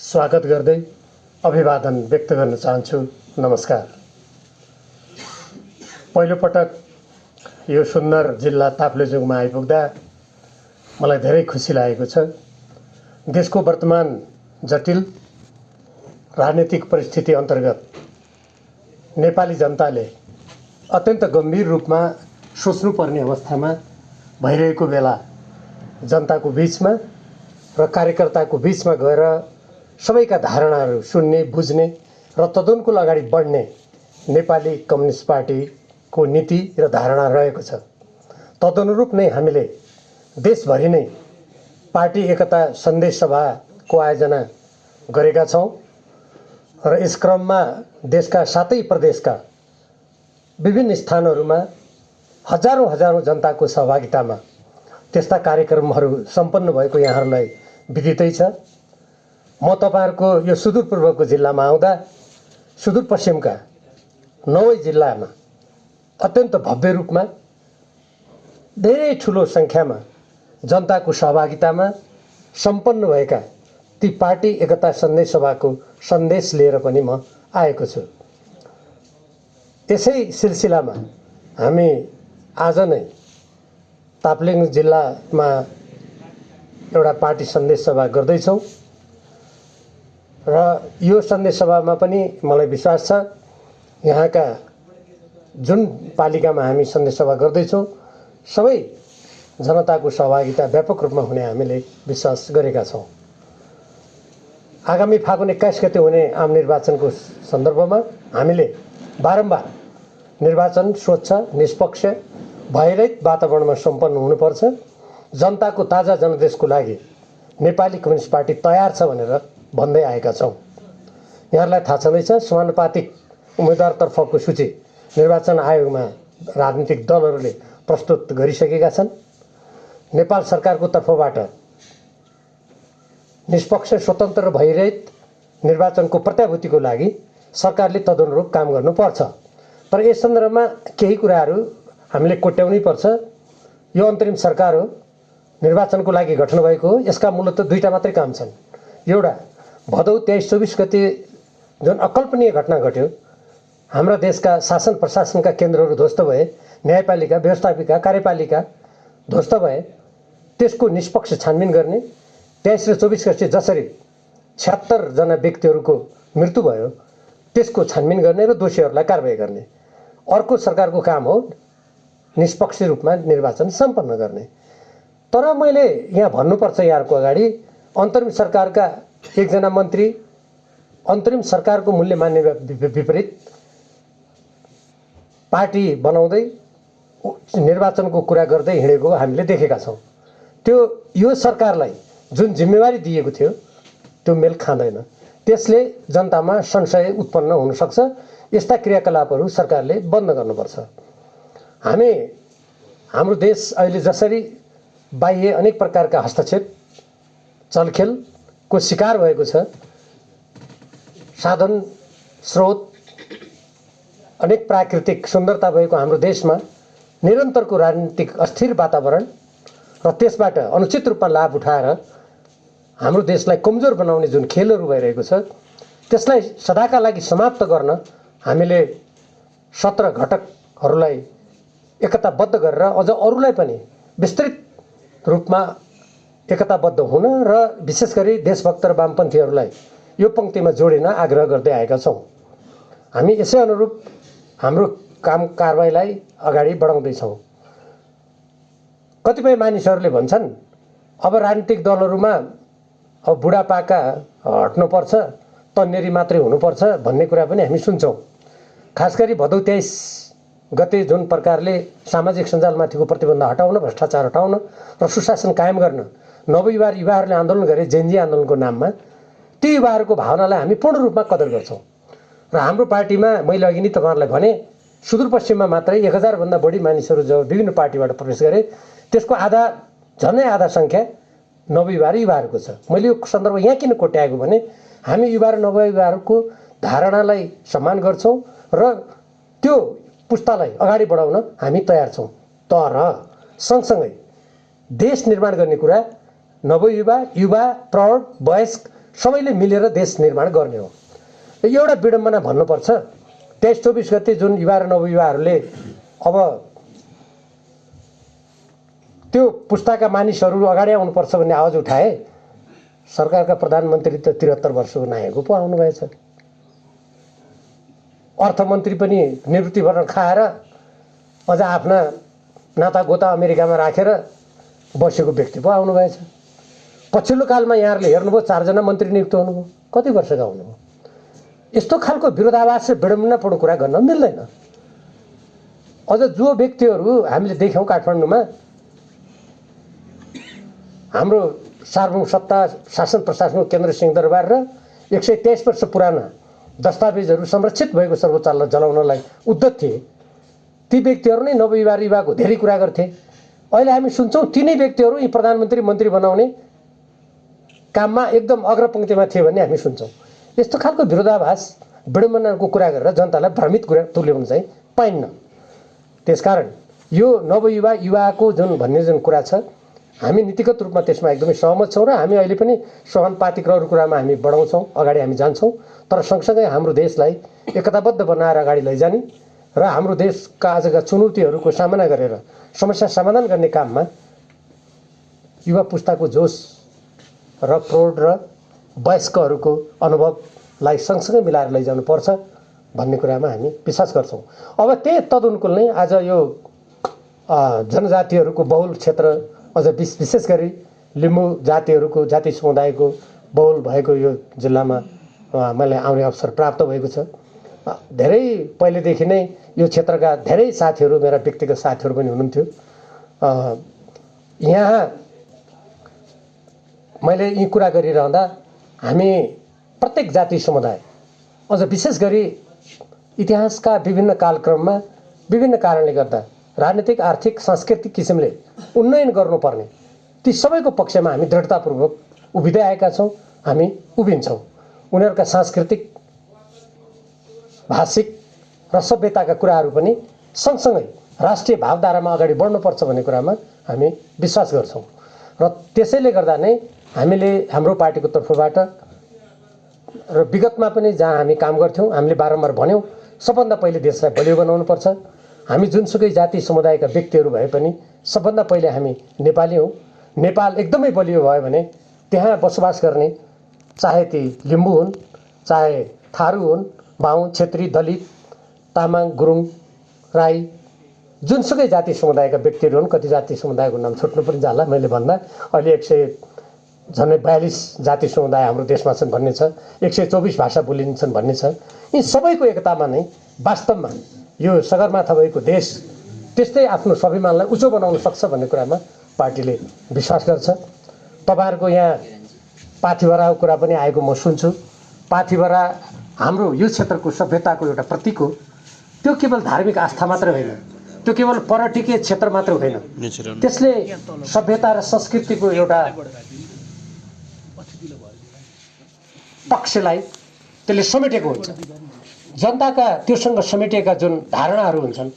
स्वागत गर्दै अभिवादन व्यक्त गर्न चाहन्छु। नमस्कार। पहिलोपटक यो सुन्दर जिल्ला ताप्लेजुङमा आइपुग्दा मलाई धेरै खुसी लागेको छ। देशको वर्तमान जटिल राजनीतिक परिस्थिति अन्तर्गत नेपाली जनताले अत्यन्त गम्भीर रूपमा सोच्नुपर्ने अवस्थामा भइरहेको बेला जनताको बीचमा र कार्यकर्ताको बीचमा गएर सबैका धारणाहरू सुन्ने, बुझ्ने र तदनुकूल अगाडि बढ्ने नेपाली कम्युनिस्ट पार्टीको नीति र धारणा रहेको छ। तदनुरूप नै हामीले देशभरि नै पार्टी एकता सन्देश सभाको आयोजना गरेका छौँ र यस क्रममा देशका सातै प्रदेशका विभिन्न स्थानहरूमा हजारौँ जनताको सहभागितामा त्यस्ता कार्यक्रमहरू सम्पन्न भएको यहाँहरूलाई विदितै छ। म तपाईहरुको यो सुदूरपूर्वको जिल्लामा आउँदा सुदूरपश्चिमका 9 जिल्लामा अत्यन्त भव्य रूपमा धेरै ठुलो संख्यामा जनताको सहभागितामा सम्पन्न भएका ती पार्टी एकता सन्देश सभाको सन्देश लिएर पनि म आएको छु। यसै सिलसिलामा हामी आज नै ताप्लेजुङ जिल्लामा एउटा पार्टी सन्देश सभा गर्दैछौँ र यो सन्देश सभामा पनि मलाई विश्वास छ यहाँका जुन पालिकामा हामी सन्देश सभा गर्दैछौँ सबै जनताको सहभागिता व्यापक रूपमा हुने हामीले विश्वास गरेका छौँ। आगामी फागुन 21 गते हुने आम निर्वाचनको सन्दर्भमा हामीले बारम्बार निर्वाचन स्वच्छ, निष्पक्ष, भयरहित वातावरणमा सम्पन्न हुनुपर्छ। जनताको ताजा जनादेशको लागि नेपाली कम्युनिस्ट पार्टी तयार छ भनेर भन्दै आएका छौँ। यहाँहरूलाई थाहा छँदैछ समानुपातिक उम्मेदवारतर्फको सूची निर्वाचन आयोगमा राजनीतिक दलहरूले प्रस्तुत गरिसकेका छन्। नेपाल सरकारको तर्फबाट निष्पक्ष, स्वतन्त्र र भयरहित निर्वाचनको प्रत्याभूतिको लागि सरकारले तदनुरूप काम गर्नुपर्छ। तर यस सन्दर्भमा केही कुराहरू हामीले कोट्याउनै पर्छ। यो अन्तरिम सरकार हो, निर्वाचनको लागि गठन भएको हो। यसका मूलतः दुईटा मात्रै काम छन्। एउटा, भदौ 23-24 गते जुन अकल्पनीय घटना घट्यो, हाम्रा देशका शासन प्रशासनका केन्द्रहरू ध्वस्त भए, न्यायपालिका, व्यवस्थापिका, कार्यपालिका ध्वस्त भए, त्यसको निष्पक्ष छानबिन गर्ने। 23 र 24 गते जसरी 76 जना व्यक्तिहरूको मृत्यु भयो त्यसको छानबिन गर्ने र दोषीहरूलाई कारबाही गर्ने। अर्को सरकारको काम हो निष्पक्ष रूपमा निर्वाचन सम्पन्न गर्ने। तर मैले यहाँ भन्नुपर्छ यहाँको अगाडि, अन्तरिम सरकारका एकजना मन्त्री अन्तरिम सरकारको मूल्य मान्ने विपरीत पार्टी बनाउँदै निर्वाचनको कुरा गर्दै हिँडेको हामीले देखेका छौँ। यो सरकारलाई जुन जिम्मेवारी दिएको थियो त्यो मेल खाँदैन। त्यसले जनतामा संशय उत्पन्न हुन सक्छ। यस्ता क्रियाकलापहरू सरकारले बन्द गर्नुपर्छ। हाम्रो देश अहिले जसरी बाह्य अनेक प्रकारका हस्तक्षेप, चलखेलको शिकार भएको छ, साधन स्रोत अनेक प्राकृतिक सुन्दरता भएको हाम्रो देशमा निरन्तरको राजनीतिक अस्थिर वातावरण र त्यसबाट अनुचित रूपमा लाभ उठाएर हाम्रो देशलाई कमजोर बनाउने जुन खेलहरू भइरहेको छ, त्यसलाई सदाका लागि समाप्त गर्न हामीले 17 घटकहरूलाई एकताबद्ध गरेर अझ अरूलाई पनि विस्तृत रूपमा एकताबद्ध हुन र विशेष गरी देशभक्त र वामपन्थीहरूलाई यो पंक्तिमा जोडिन आग्रह गर्दै आएका छौँ। हामी यसै अनुरूप हाम्रो काम कारबाहीलाई अगाडि बढाउँदैछौँ। कतिपय मानिसहरूले भन्छन् अब राजनीतिक दलहरूमा अब बुढापाका हट्नुपर्छ, तन्नेरी मात्रै हुनुपर्छ भन्ने कुरा पनि हामी सुन्छौँ। खास गरी भदौ 23 गते जुन प्रकारले सामाजिक सञ्जालमाथिको प्रतिबन्ध हटाउन, भ्रष्टाचार हटाउन र सुशासन कायम गर्न युवाहरूले आन्दोलन गरे, जेनजी आन्दोलनको नाममा, ती युवाहरूको भावनालाई हामी पूर्ण रूपमा कदर गर्छौँ। र हाम्रो पार्टीमा मैले अघि नै तपाईँहरूलाई भने सुदूरपश्चिममा मात्रै 1000 भन्दा बढी मानिसहरू जब विभिन्न पार्टीबाट प्रवेश गरे, त्यसको झनै आधा सङ्ख्या नवयुवाहरूको छ। मैले यो सन्दर्भ यहाँ किन कोट्याएको भने हामी युवा र नवयुवाहरूको धारणालाई सम्मान गर्छौँ र त्यो पुस्तालाई अगाडि बढाउन हामी तयार छौँ। तर सँगसँगै देश निर्माण गर्ने कुरा नवयुवा, युवा, प्रौढ, वयस्क सबैले मिलेर देश निर्माण गर्ने हो। एउटा विडम्बना भन्नुपर्छ, 23-24 गते जुन युवा र नवयुवाहरूले अब त्यो पुस्ताका मानिसहरू अगाडि आउनुपर्छ भन्ने आवाज उठाए, सरकारका प्रधानमन्त्री त 73 वर्षको नायकको पो आउनुभएछ। अर्थमन्त्री पनि निवृत्ति भरण खाएर अझ आफ्ना नातागोता अमेरिकामा राखेर बसेको व्यक्ति पो आउनुभएछ। पछिल्लो कालमा यहाँहरूले हेर्नुभयो 4 जना मन्त्री नियुक्त हुनुभयो, कति वर्षका हुनुभयो। यस्तो खालको विरोधाभास र विडम्बनापूर्ण कुरा गर्न मिल्दैन। अझ जो व्यक्तिहरू हामीले देख्यौँ काठमाडौँमा हाम्रो सार्वभौम सत्ता शासन प्रशासनको केन्द्र सिंहदरबार र 123 वर्ष पुराना दस्तावेजहरू संरक्षित भएको सर्वोच्चलाई जलाउनलाई उद्यत थिए, ती व्यक्तिहरू नै नवयुवाको धेरै कुरा गर्थे। अहिले हामी सुन्छौँ तिनै व्यक्तिहरू यी प्रधानमन्त्री मन्त्री बनाउने काममा एकदम अग्रपङ्क्तिमा थिए भन्ने हामी सुन्छौँ। यस्तो खालको विरोधाभास विडम्बनाको कुरा गरेर जनतालाई भ्रमित तुल्याउन चाहिँ पाइन्न। त्यसकारण यो नवयुवा युवाको भन्ने जुन कुरा छ, हामी नीतिगत रूपमा त्यसमा एकदमै सहमत छौँ र हामी अहिले पनि समानुपातिक र अरू कुरामा हामी बढाउँछौँ, अगाडि हामी जान्छौँ। तर सँगसँगै हाम्रो देशलाई एकताबद्ध बनाएर अगाडि लैजाने र हाम्रो देशका आजका चुनौतीहरूको सामना गरेर समस्या समाधान गर्ने काममा युवा पुस्ताको जोस र प्रौढ र वयस्कहरूको अनुभवलाई सँगसँगै मिलाएर लैजानुपर्छ भन्ने कुरामा हामी विश्वास गर्छौँ। अब त्यही तदनुकूल नै आज यो जनजातिहरूको बहुल क्षेत्र, अझ विशेष गरी लिम्बू जातिहरूको जाति समुदायको बहुल भएको यो जिल्लामा मलाई आउने अवसर प्राप्त भएको छ। धेरै पहिलेदेखि नै यो क्षेत्रका धेरै साथीहरू, मेरा व्यक्तिगत साथीहरू पनि हुनुहुन्थ्यो। यहाँ मैले यी कुरा गरिरहँदा हामी प्रत्येक जाति समुदाय, अझ विशेष गरी इतिहासका विभिन्न कालक्रममा विभिन्न कारणले गर्दा राजनीतिक, आर्थिक, सांस्कृतिक किसिमले उन्नयन गर्नुपर्ने ती सबैको पक्षमा हामी दृढतापूर्वक उभिँदै आएका छौँ, हामी उभिन्छौँ। उनीहरूका सांस्कृतिक, भाषिक र सभ्यताका कुराहरू पनि सँगसँगै राष्ट्रिय भावधारामा अगाडि बढ्नुपर्छ भन्ने कुरामा हामी विश्वास गर्छौँ। र त्यसैले गर्दा नै हामीले हाम्रो पार्टीको तर्फबाट र विगतमा पनि जहाँ हामी काम गर्थ्यौँ, हामीले बारम्बार भन्यौँ सबभन्दा पहिले देशलाई बलियो बनाउनुपर्छ। हामी जुनसुकै जाति समुदायका व्यक्तिहरू भए पनि सबभन्दा पहिले हामी नेपाली हौँ। नेपाल एकदमै बलियो भयो भने त्यहाँ बसोबास गर्ने, चाहे ती लिम्बू हुन्, चाहे थारू हुन्, बाहुन, छेत्री, दलित, तामाङ, गुरुङ, राई, जुनसुकै जाति समुदायका व्यक्तिहरू हुन्। कति जाति समुदायको नाम छुट्नु पनि जाला मैले भन्दा, अहिले 142 जाति समुदाय हाम्रो देशमा छन् भन्ने छ, 124 भाषा बोलिन्छन् भन्ने छ। यी सबैको एकतामा नै वास्तवमा यो सगरमाथा भएको देश त्यस्तै आफ्नो स्वाभिमानलाई उच्च बनाउन सक्छ भन्ने कुरामा पार्टीले विश्वास गर्छ। तपाईँहरूको यहाँ पाथिभराको कुरा पनि आएको म सुन्छु। पाथिभरा हाम्रो यो क्षेत्रको सभ्यताको एउटा प्रतीक हो। त्यो केवल धार्मिक आस्था मात्र होइन, त्यो केवल पर्यटकीय क्षेत्र मात्र होइन, त्यसले सभ्यता र संस्कृतिको एउटा पक्षलाई त्यसले समेटेको हुन्छ। जनताका त्योसँग समेटिएका जुन धारणाहरू हुन्छन्